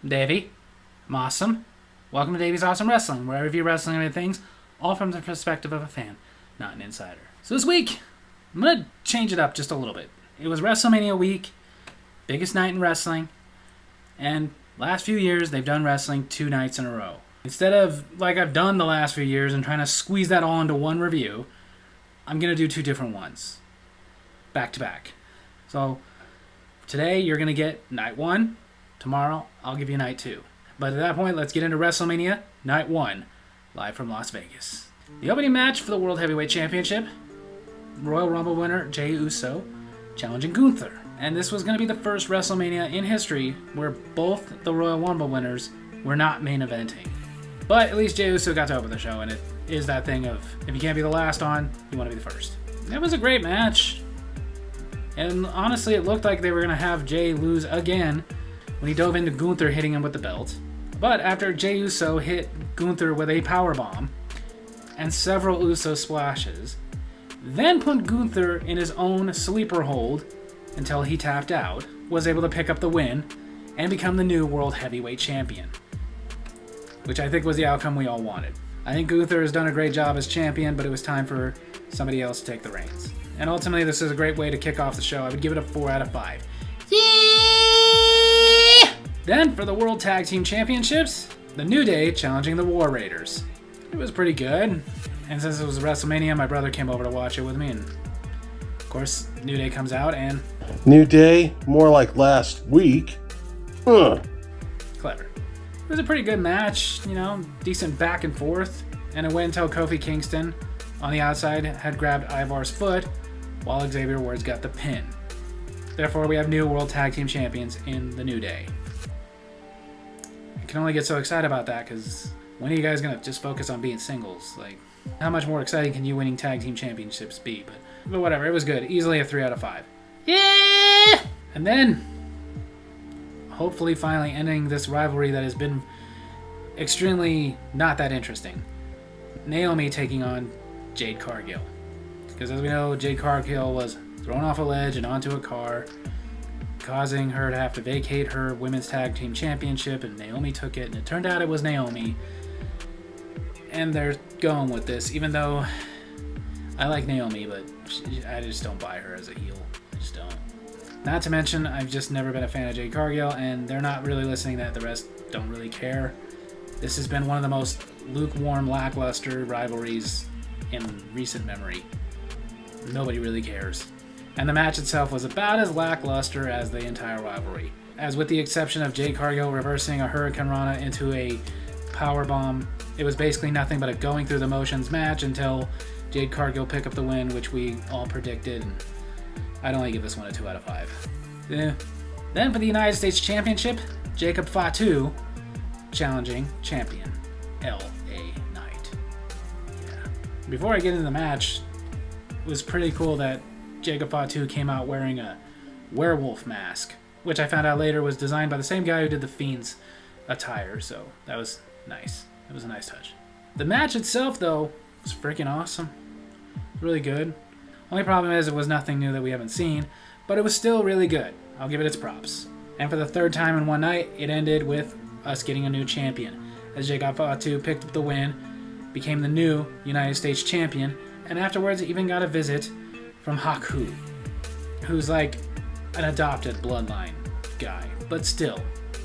Davy. I'm awesome. Welcome to Davy's Awesome Wrestling, where I review wrestling and things, all from the perspective of a fan, not an insider. So this week, I'm going to change it up just a little bit. It was WrestleMania week, biggest night in wrestling, and last few years they've done wrestling 2 nights in a row. Instead of, like I've done the last few years and trying to squeeze that all into one review, I'm going to do 2 different ones, back to back. So today you're going to get night 1. Tomorrow, I'll give you night 2. But at that point, let's get into WrestleMania, night 1, live from Las Vegas. The opening match for the World Heavyweight Championship, Royal Rumble winner Jey Uso challenging Gunther. And this was going to be the first WrestleMania in history where both the Royal Rumble winners were not main eventing. But at least Jey Uso got to open the show, and it is that thing of, if you can't be the last on, you want to be the first. It was a great match. And honestly, it looked like they were going to have Jey lose again when he dove into Gunther hitting him with the belt. But after Jey Uso hit Gunther with a powerbomb and several Uso splashes, then put Gunther in his own sleeper hold until he tapped out, was able to pick up the win and become the new World Heavyweight Champion, which I think was the outcome we all wanted. I think Gunther has done a great job as champion, but it was time for somebody else to take the reins. And ultimately, this is a great way to kick off the show. I would give it a 4 out of 5. Then, for the World Tag Team Championships, the New Day challenging the War Raiders. It was pretty good, and since it was WrestleMania, my brother came over to watch it with me, and of course, New Day comes out, and... New Day? More like last week. Clever. It was a pretty good match, decent back and forth, and it went until Kofi Kingston, on the outside, had grabbed Ivar's foot, while Xavier Woods got the pin. Therefore, we have new World Tag Team Champions in the New Day. I can only get so excited about that, because when are you guys going to just focus on being singles? Like, how much more exciting can you winning Tag Team Championships be? But whatever, it was good. Easily a 3 out of 5. Yeah! And then, hopefully finally ending this rivalry that has been extremely not that interesting. Naomi taking on Jade Cargill. Because as we know, Jade Cargill was thrown off a ledge and onto a car, causing her to have to vacate her Women's Tag Team Championship, and Naomi took it, and it turned out it was Naomi. And they're going with this, even though I like Naomi, but I just don't buy her as a heel. I just don't. Not to mention, I've just never been a fan of Jade Cargill, and they're not really listening that the rest don't really care. This has been one of the most lukewarm, lackluster rivalries in recent memory. Nobody really cares. And the match itself was about as lackluster as the entire rivalry. As with the exception of Jade Cargill reversing a Hurricane Rana into a powerbomb, it was basically nothing but a going through the motions match until Jade Cargill picked up the win, which we all predicted. And I'd only give this one a 2 out of 5. Then for the United States Championship, Jacob Fatu challenging champion L.A. Knight. Yeah. Before I get into the match, it was pretty cool that Jacob Fatu came out wearing a werewolf mask, which I found out later was designed by the same guy who did the Fiend's attire, so that was nice. It was a nice touch. The match itself, though, was freaking awesome. Really good. Only problem is it was nothing new that we haven't seen, but it was still really good. I'll give it its props. And for the 3rd time in one night, it ended with us getting a new champion, as Jacob Fatu picked up the win, became the new United States champion, and afterwards even got a visit from Haku, who's like an adopted bloodline guy, but still,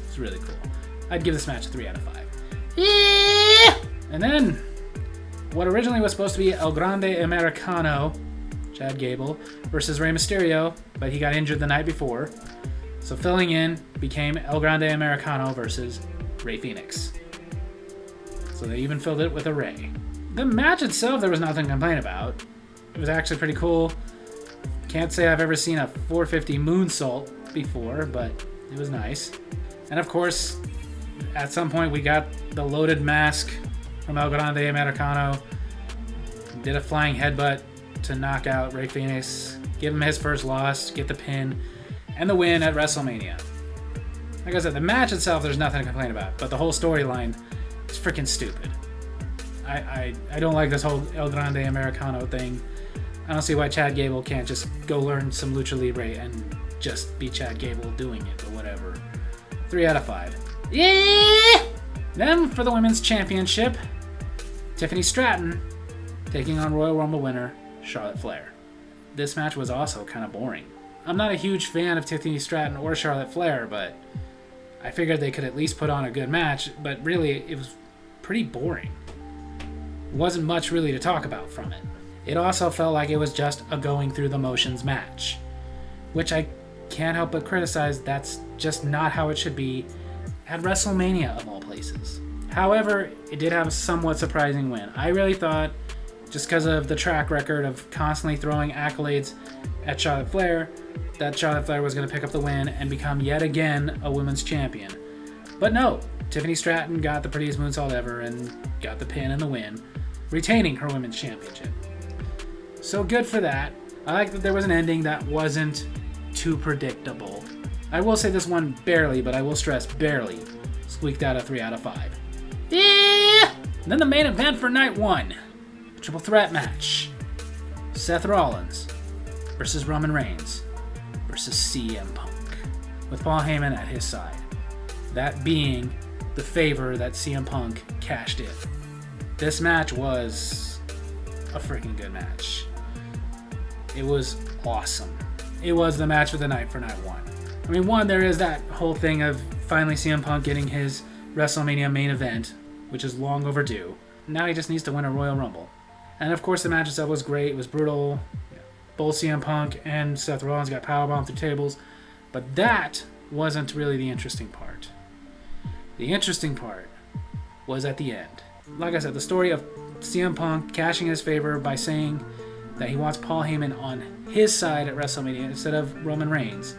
it's really cool. I'd give this match a 3 out of 5. Yeah! And then, what originally was supposed to be El Grande Americano, Chad Gable, versus Rey Mysterio, but he got injured the night before, so filling in became El Grande Americano versus Rey Fenix. So they even filled it with a Rey. The match itself, there was nothing to complain about. It was actually pretty cool. Can't say I've ever seen a 450 moonsault before, but it was nice. And of course, at some point we got the loaded mask from El Grande Americano. Did a flying headbutt to knock out Rey Fenix, give him his first loss, get the pin, and the win at WrestleMania. Like I said, the match itself, there's nothing to complain about, but the whole storyline is freaking stupid. I don't like this whole El Grande Americano thing. I don't see why Chad Gable can't just go learn some Lucha Libre and just be Chad Gable doing it or whatever. 3 out of 5. Yeah! Then for the Women's Championship, Tiffany Stratton taking on Royal Rumble winner Charlotte Flair. This match was also kind of boring. I'm not a huge fan of Tiffany Stratton or Charlotte Flair, but I figured they could at least put on a good match, but really it was pretty boring. Wasn't much really to talk about from it. It also felt like it was just a going through the motions match, which I can't help but criticize. That's just not how it should be at WrestleMania of all places. However, it did have a somewhat surprising win. I really thought, just because of the track record of constantly throwing accolades at Charlotte Flair, that Charlotte Flair was going to pick up the win and become yet again a women's champion. But no, Tiffany Stratton got the prettiest moonsault ever and got the pin and the win, retaining her women's championship. So good for that. I like that there was an ending that wasn't too predictable. I will say this one barely, but I will stress barely, squeaked out a 3 out of 5. Yeah! And then the main event for night 1. Triple threat match. Seth Rollins versus Roman Reigns versus CM Punk, with Paul Heyman at his side. That being the favor that CM Punk cashed in. This match was a freaking good match. It was awesome. It was the match of the night for night 1. I mean, one, there is that whole thing of finally CM Punk getting his WrestleMania main event, which is long overdue. Now he just needs to win a Royal Rumble. And of course the match itself was great. It was brutal. Both CM Punk and Seth Rollins got powerbombed through tables. But that wasn't really the interesting part. The interesting part was at the end. Like I said, the story of CM Punk cashing his favor by saying that he wants Paul Heyman on his side at WrestleMania instead of Roman Reigns.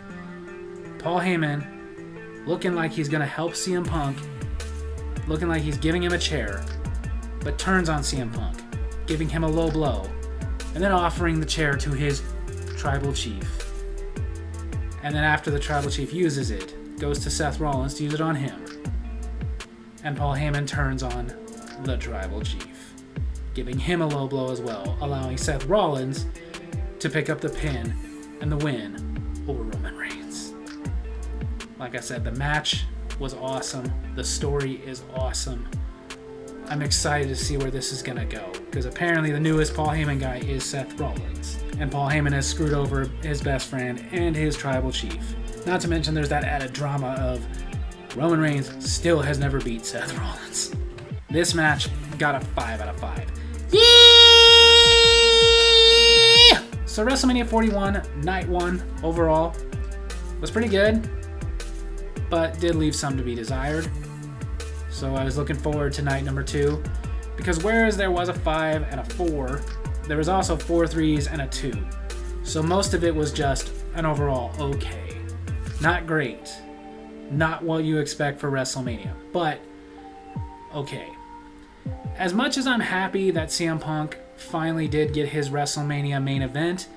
Paul Heyman looking like he's going to help CM Punk, looking like he's giving him a chair, but turns on CM Punk, giving him a low blow, and then offering the chair to his tribal chief. And then after the tribal chief uses it, goes to Seth Rollins to use it on him. And Paul Heyman turns on the tribal chief, giving him a low blow as well, allowing Seth Rollins to pick up the pin and the win over Roman Reigns. Like I said, the match was awesome. The story is awesome. I'm excited to see where this is going to go, because apparently the newest Paul Heyman guy is Seth Rollins. And Paul Heyman has screwed over his best friend and his tribal chief. Not to mention there's that added drama of Roman Reigns still has never beat Seth Rollins. This match got a 5 out of 5. Yeah! So WrestleMania 41, night 1 overall was pretty good, but did leave some to be desired. So I was looking forward to night number 2, because whereas there was a 5 and a 4, there was also 4 3s and a 2. So most of it was just an overall okay. Not great. Not what you expect for WrestleMania, but okay. As much as I'm happy that CM Punk finally did get his WrestleMania main event,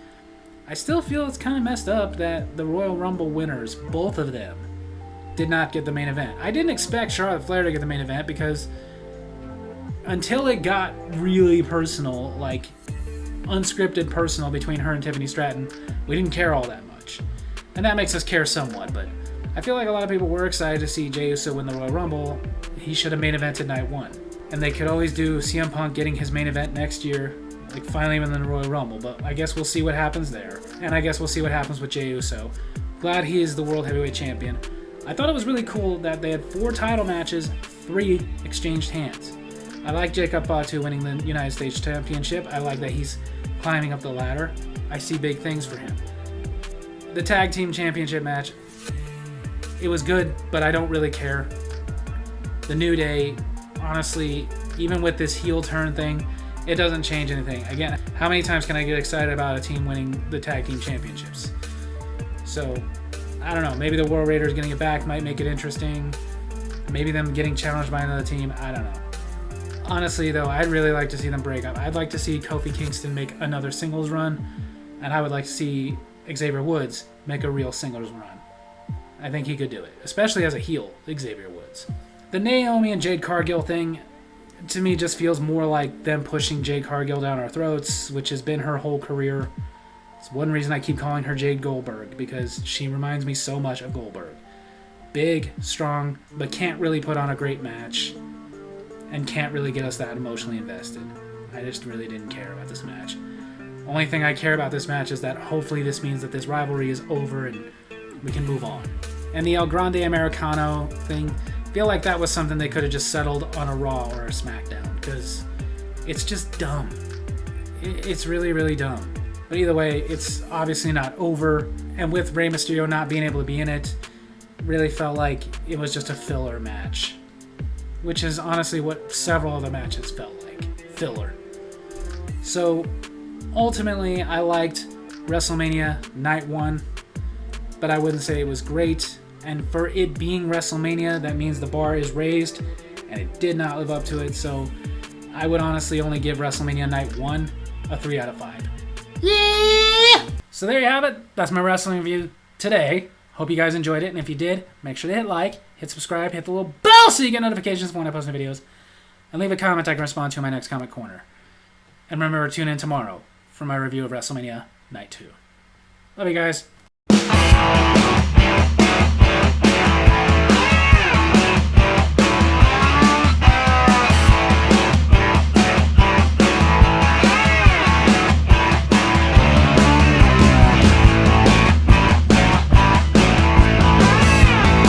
I still feel it's kind of messed up that the Royal Rumble winners, both of them, did not get the main event. I didn't expect Charlotte Flair to get the main event because until it got really personal, like unscripted personal between her and Tiffany Stratton, we didn't care all that much. And that makes us care somewhat, but I feel like a lot of people were excited to see Jey Uso win the Royal Rumble. He should have main evented night 1. And they could always do CM Punk getting his main event next year, like finally win the Royal Rumble, but I guess we'll see what happens there. And I guess we'll see what happens with Jey Uso. Glad he is the World Heavyweight Champion. I thought it was really cool that they had 4 title matches, 3 exchanged hands. I like Jacob Fatu winning the United States Championship. I like that he's climbing up the ladder. I see big things for him. The Tag Team Championship match, it was good, but I don't really care. The New Day, honestly, even with this heel turn thing, it doesn't change anything. Again, how many times can I get excited about a team winning the Tag Team Championships? So, I don't know. Maybe the World Raiders getting it back might make it interesting. Maybe them getting challenged by another team. I don't know. Honestly, though, I'd really like to see them break up. I'd like to see Kofi Kingston make another singles run, and I would like to see Xavier Woods make a real singles run. I think he could do it, especially as a heel, Xavier Woods. The Naomi and Jade Cargill thing, to me, just feels more like them pushing Jade Cargill down our throats, which has been her whole career. It's one reason I keep calling her Jade Goldberg, because she reminds me so much of Goldberg. big, strong, but can't really put on a great match and can't really get us that emotionally invested. I just really didn't care about this match. Only thing I care about this match is that hopefully this means that this rivalry is over and we can move on. And the El Grande Americano thing, I feel like that was something they could have just settled on a Raw or a SmackDown, because it's just dumb. It's really, really dumb. But either way, it's obviously not over, and with Rey Mysterio not being able to be in it, really felt like it was just a filler match, which is honestly what several other matches felt like. Filler. So ultimately, I liked WrestleMania Night 1, but I wouldn't say it was great. And for it being WrestleMania, that means the bar is raised, and it did not live up to it. So I would honestly only give WrestleMania Night 1 a 3 out of 5. Yeah! So there you have it. That's my wrestling review today. Hope you guys enjoyed it, and if you did, make sure to hit like, hit subscribe, hit the little bell so you get notifications when I post new videos, and leave a comment I can respond to in my next comment corner. And remember to tune in tomorrow for my review of WrestleMania Night 2. Love you guys.